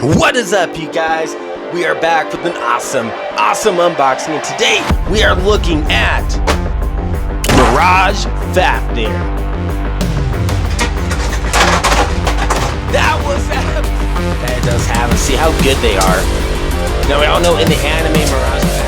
What is up, you guys? We are back with an awesome unboxing, and today we are looking at Mirage Fafnir. That does have, see how good they are. Now we all know in the anime Mirage Fafnir.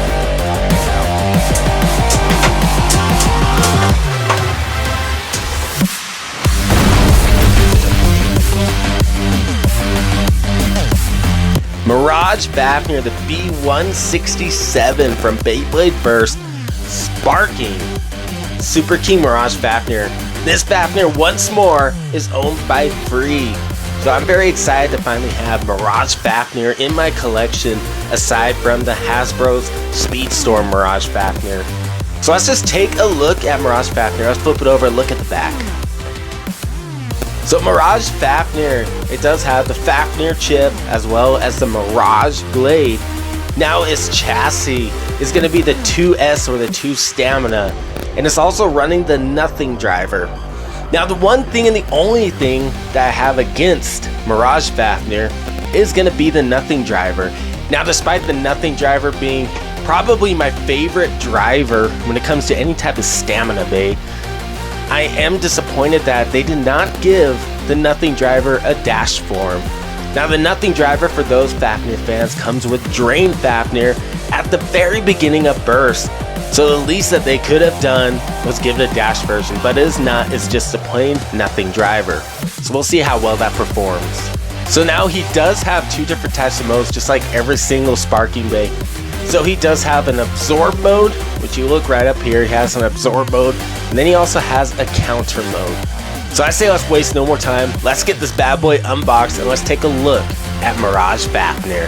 Mirage Fafnir, the B167 from Beyblade Burst, Superking Superking Mirage Fafnir. This Fafnir once more is owned by Free. So I'm very excited to finally have Mirage Fafnir in my collection, aside from the Hasbro's Speedstorm Mirage Fafnir. So let's just take a look at Mirage Fafnir. Let's flip it over and look at the back. So Mirage Fafnir, it does have the Fafnir chip as well as the Mirage blade. Now its chassis is going to be the 2S or the 2 stamina, and it's also running the Nothing driver. Now the one thing and the only thing that I have against Mirage Fafnir is going to be the Nothing driver. Now despite the Nothing driver being probably my favorite driver when it comes to any type of stamina bay, I am disappointed that they did not give the Nothing driver a dash form. Now the Nothing driver, for those Fafnir fans, comes with Drain Fafnir at the very beginning of Burst. So the least that they could have done was give it a dash version, but it is not, it's just a plain Nothing driver. So we'll see how well that performs. So now he does have two different types of modes, just like every single Sparking Bay. So he does have an absorb mode, which you look right up here, he has an absorb mode, and then he also has a counter mode. So I say let's waste no more time, let's get this bad boy unboxed and let's take a look at Mirage Fafnir.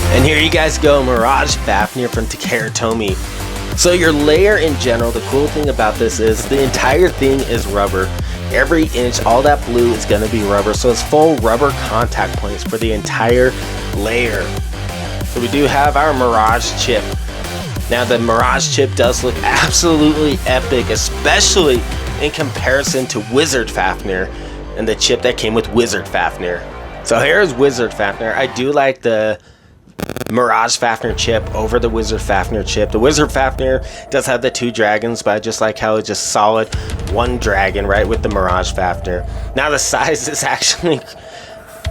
And here you guys go, Mirage Fafnir from Takara Tomy. So your layer in general, the cool thing about this is the entire thing is rubber. Every inch, all that blue is going to be rubber, so it's full rubber contact points for the entire layer. So we do have our Mirage chip. Now the Mirage chip does look absolutely epic, especially in comparison to Wizard Fafnir and the chip that came with Wizard Fafnir. So here's Wizard Fafnir. I do like the Mirage Fafnir chip over the Wizard Fafnir chip. The Wizard Fafnir does have the 2 dragons, but I just like how it's just solid 1 dragon right with the Mirage Fafnir. Now the size is actually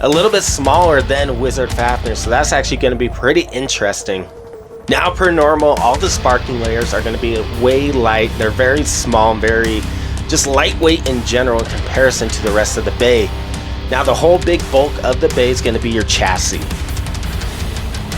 a little bit smaller than Wizard Fafnir, so that's actually going to be pretty interesting. Now per normal, all the sparking layers are going to be way light. They're very small and very just lightweight in general in comparison to the rest of the bay. Now the whole big bulk of the bay is going to be your chassis.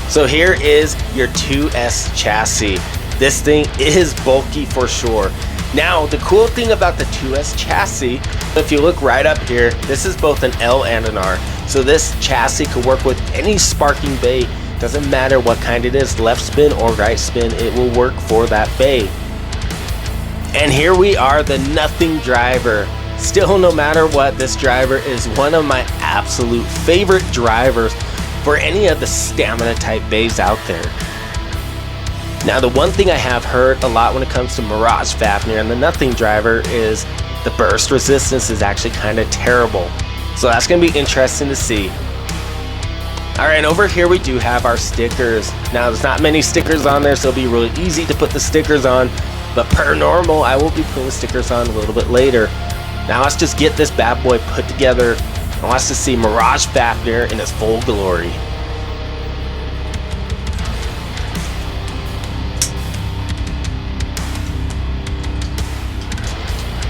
So here is your 2S chassis. This thing is bulky for sure. Now the cool thing about the 2S chassis, if you look right up here, this is both an L and an R. So this chassis could work with any sparking bay. Doesn't matter what kind it is, left spin or right spin, it will work for that bay. And here we are, the Nothing driver. Still, no matter what, this driver is one of my absolute favorite drivers for any of the stamina type bays out there. Now the one thing I have heard a lot when it comes to Mirage Fafnir and the Nothing driver is the burst resistance is actually kind of terrible. So that's going to be interesting to see. Alright, over here we do have our stickers. Now there's not many stickers on there, so it'll be really easy to put the stickers on, but per normal I will be putting the stickers on a little bit later. Now let's just get this bad boy put together. I want us to see Mirage Fafnir in its full glory.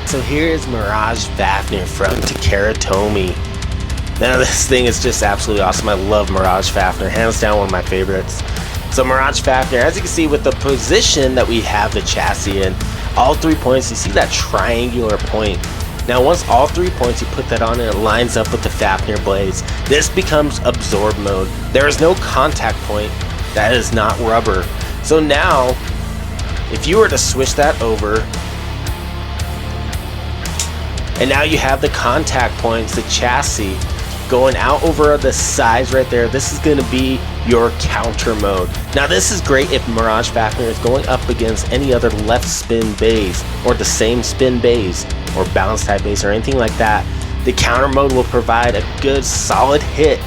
So here is Mirage Fafnir from Takara Tomy. Now this thing is just absolutely awesome. I love Mirage Fafnir, hands down one of my favorites. So Mirage Fafnir, as you can see with the position that we have the chassis in, all 3 points, you see that triangular point. Now once all 3 points, you put that on and it lines up with the Fafnir blades. This becomes absorb mode. There is no contact point that is not rubber. So now, if you were to switch that over, And now you have the contact points, the chassis, going out over the sides right there. This is going to be your counter mode. Now this is great if Mirage Fafnir is going up against any other left spin bays, or the same spin bays, or balance type bays, or anything like that. The counter mode will provide a good solid hit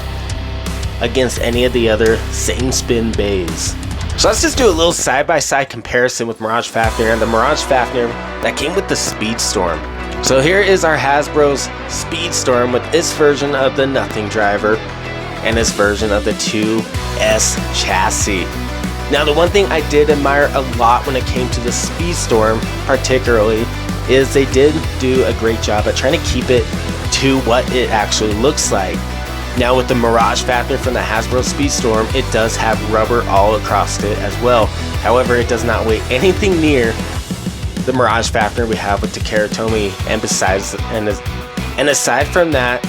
against any of the other same spin bays. So let's just do a little side-by-side comparison with Mirage Fafnir and the Mirage Fafnir that came with the Speedstorm. So here is our Hasbro's Speedstorm with its version of the Nothing Driver and its version of the 2S chassis. Now the one thing I did admire a lot when it came to the Speedstorm particularly is they did do a great job at trying to keep it to what it actually looks like. Now with the Mirage Fafnir from the Hasbro Speedstorm, it does have rubber all across it as well. However, it does not weigh anything near the Mirage Fafnir we have with Takara Tomy, and aside from that,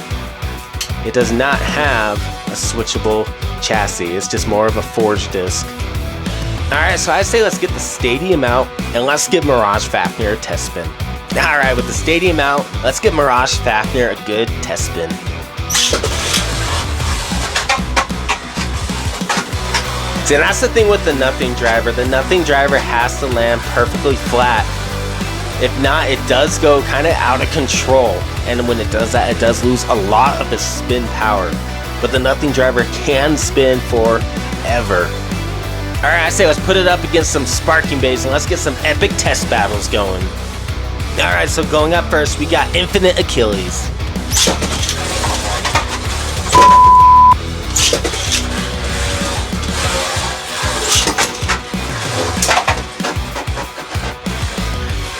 it does not have a switchable chassis. It's just more of a forged disc. Alright, so I say let's get the Stadium out and let's give Mirage Fafnir a test spin. Alright, with the Stadium out, let's give Mirage Fafnir a good test spin. See, that's the thing with the Nothing Driver. The Nothing Driver has to land perfectly flat. If not, it does go kind of out of control. And when it does that, it does lose a lot of its spin power. But the Nothing Driver can spin forever. Alright, I say let's put it up against some Superking bays and let's get some epic test battles going. Alright, so going up first, we got Infinite Achilles.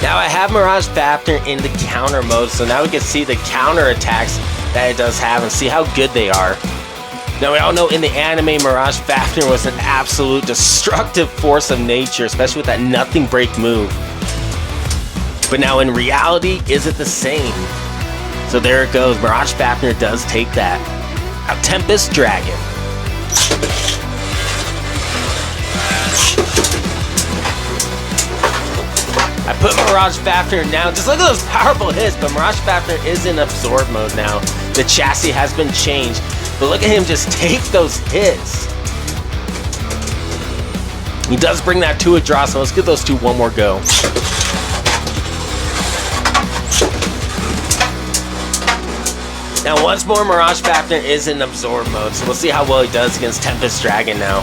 Now I have Mirage Fafnir in the counter mode, so now we can see the counter attacks that it does have and see how good they are. Now we all know in the anime, Mirage Fafnir was an absolute destructive force of nature, especially with that nothing break move. But now in reality, is it the same? So there it goes, Mirage Fafnir does take that. Now Tempest Dragon. I put Mirage Fafnir now. Just look at those powerful hits, but Mirage Fafnir is in absorb mode now. The chassis has been changed, but look at him just take those hits. He does bring that to a draw, so let's give those two one more go. Now once more, Mirage Fafnir is in absorb mode, so we'll see how well he does against Tempest Dragon now.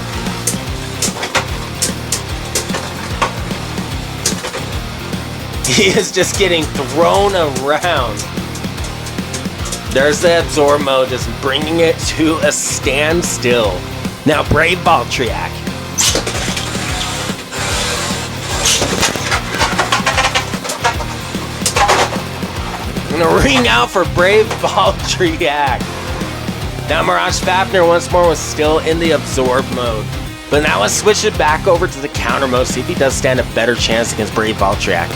He is just getting thrown around. There's the absorb mode, just bringing it to a standstill. Now Brave Valtryek. And a ring out for Brave Valtryek. Now Mirage Fafnir once more was still in the absorb mode. But now let's switch it back over to the counter mode, see if he does stand a better chance against Brave Valtryek.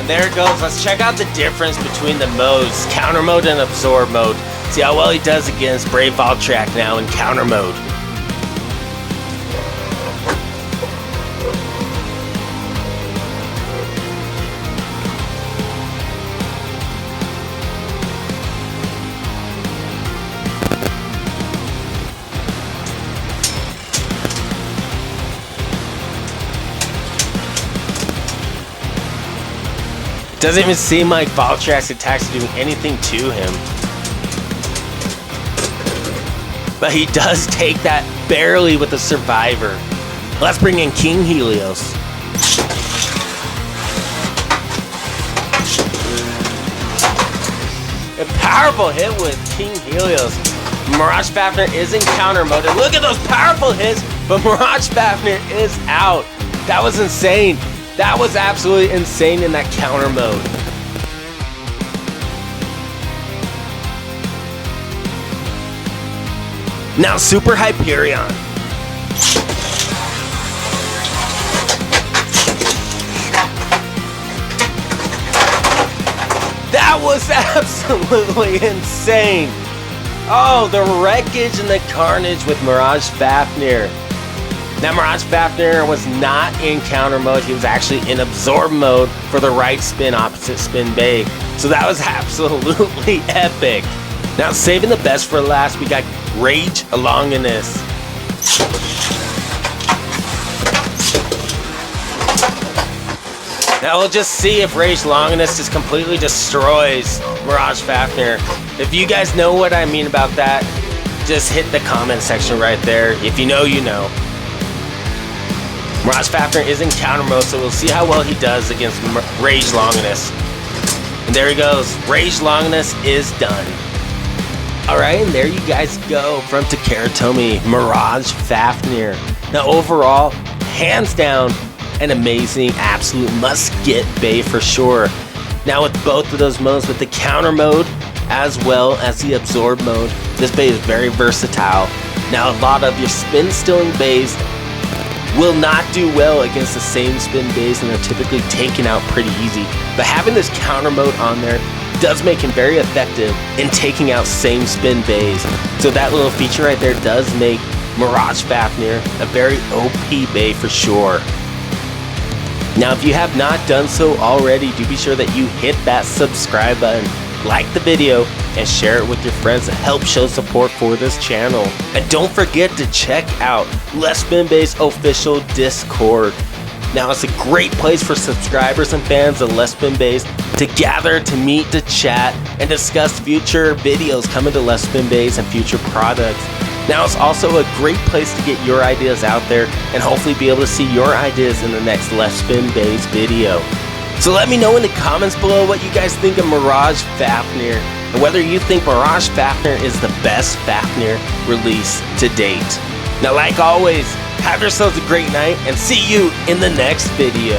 There it goes. Let's check out the difference between the modes, counter mode and absorb mode. See how well he does against Brave Valtryek now in counter mode. Doesn't even seem like Valtryek's attacks are doing anything to him. But he does take that barely with the Survivor. Let's bring in King Helios. A powerful hit with King Helios. Mirage Fafnir is in counter mode. And look at those powerful hits, but Mirage Fafnir is out. That was insane. That was absolutely insane in that counter mode. Now Super Hyperion. That was absolutely insane. Oh, the wreckage and the carnage with Mirage Fafnir. Now, Mirage Fafnir was not in counter mode. He was actually in absorb mode for the right spin opposite spin bay. So that was absolutely epic. Now, saving the best for last, we got Rage Longinus. Now we'll just see if Rage Longinus just completely destroys Mirage Fafnir. If you guys know what I mean about that, just hit the comment section right there. If you know, you know. Mirage Fafnir is in counter mode, so we'll see how well he does against Rage Longinus. And there he goes. Rage Longinus is done. Alright, and there you guys go from Takara Tomy, Mirage Fafnir. Now overall, hands down, an amazing, absolute must-get bay for sure. Now with both of those modes, with the counter mode as well as the absorb mode, this bay is very versatile. Now a lot of your spin-stealing bays will not do well against the same spin bays, and they're typically taken out pretty easy. But having this counter mode on there does make him very effective in taking out same spin bays. So that little feature right there does make Mirage Fafnir a very OP bay for sure. Now, if you have not done so already, do be sure that you hit that subscribe button, like the video, and share it with your friends to help show support for this channel. And don't forget to check out LeftSpinBeys official Discord. Now, it's a great place for subscribers and fans of LeftSpinBeys to gather, to meet, to chat, and discuss future videos coming to LeftSpinBeys and future products. Now, it's also a great place to get your ideas out there and hopefully be able to see your ideas in the next LeftSpinBeys video. So let me know in the comments below what you guys think of Mirage Fafnir, and whether you think Mirage Fafnir is the best Fafnir release to date. Now, like always, have yourselves a great night and see you in the next video.